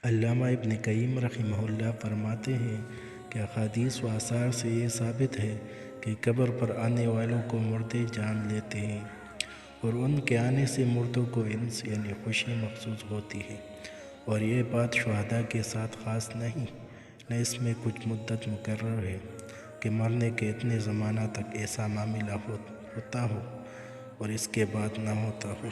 علامہ ابن قیم رحمہ اللہ فرماتے ہیں کہ احادیث و آثار سے یہ ثابت ہے کہ قبر پر آنے والوں کو مردے جان لیتے ہیں اور ان کے آنے سے مردوں کو انس یعنی خوشی محسوس ہوتی ہے، اور یہ بات شہداء کے ساتھ خاص نہیں، نہ اس میں کچھ مدت مقرر ہے کہ مرنے کے اتنے زمانہ تک ایسا معاملہ ہوتا ہو اور اس کے بعد نہ ہوتا ہو۔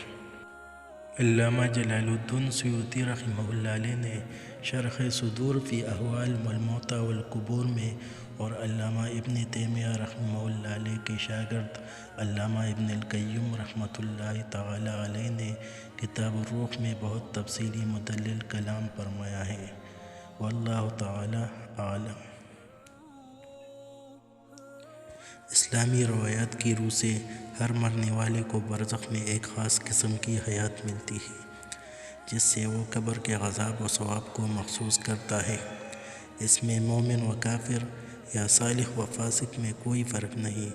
علامہ جلال الدین سیوطی رحمہ اللہ علیہ نے شرح صدور فی احوال الموتى والقبور میں، اور علامہ ابن تیمیہ رحمہ اللہ علیہ کے شاگرد علامہ ابن القیم رحمۃ اللہ تعالی علیہ نے کتاب الروح میں بہت تفصیلی مدلل کلام فرمایا ہے۔ واللہ تعالی اعلم۔ اسلامی روایات کی روح سے ہر مرنے والے کو برزخ میں ایک خاص قسم کی حیات ملتی ہے، جس سے وہ قبر کے عذاب و ثواب کو محسوس کرتا ہے۔ اس میں مومن و کافر یا صالح و فاسق میں کوئی فرق نہیں،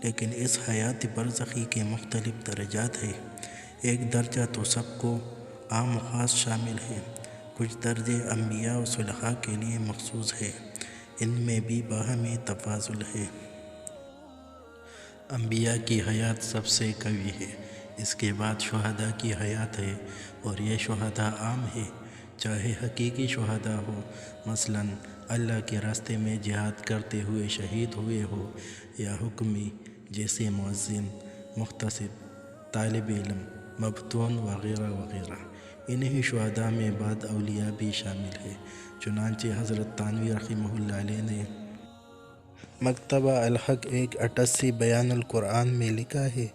لیکن اس حیات برزخی کے مختلف درجات ہیں۔ ایک درجہ تو سب کو عام و خاص شامل ہے، کچھ درجے انبیاء و صلحاء کے لیے مخصوص ہے، ان میں بھی باہمی تفاضل ہے۔ انبیاء کی حیات سب سے قوی ہے، اس کے بعد شہداء کی حیات ہے، اور یہ شہداء عام ہے، چاہے حقیقی شہداء ہو، مثلاً اللہ کے راستے میں جہاد کرتے ہوئے شہید ہوئے ہو، یا حکمی جیسے مؤذن، محتسب، طالب علم، مبتون وغیرہ وغیرہ۔ انہی شہداء میں بعد اولیاء بھی شامل ہے، چنانچہ حضرت تھانوی رحمہ اللہ علیہ نے مکتبہ الحق 188 بیان القرآن میں لکھا ہے،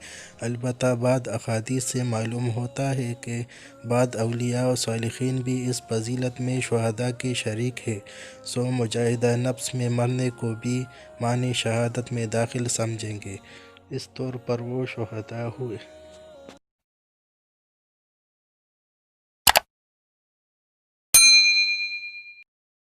البتہ بعض احادیث سے معلوم ہوتا ہے کہ بعض اولیاء و صالحین بھی اس فضیلت میں شہداء کے شریک ہیں، سو مجاہدہ نفس میں مرنے کو بھی معنی شہادت میں داخل سمجھیں گے، اس طور پر وہ شہداء ہوئے۔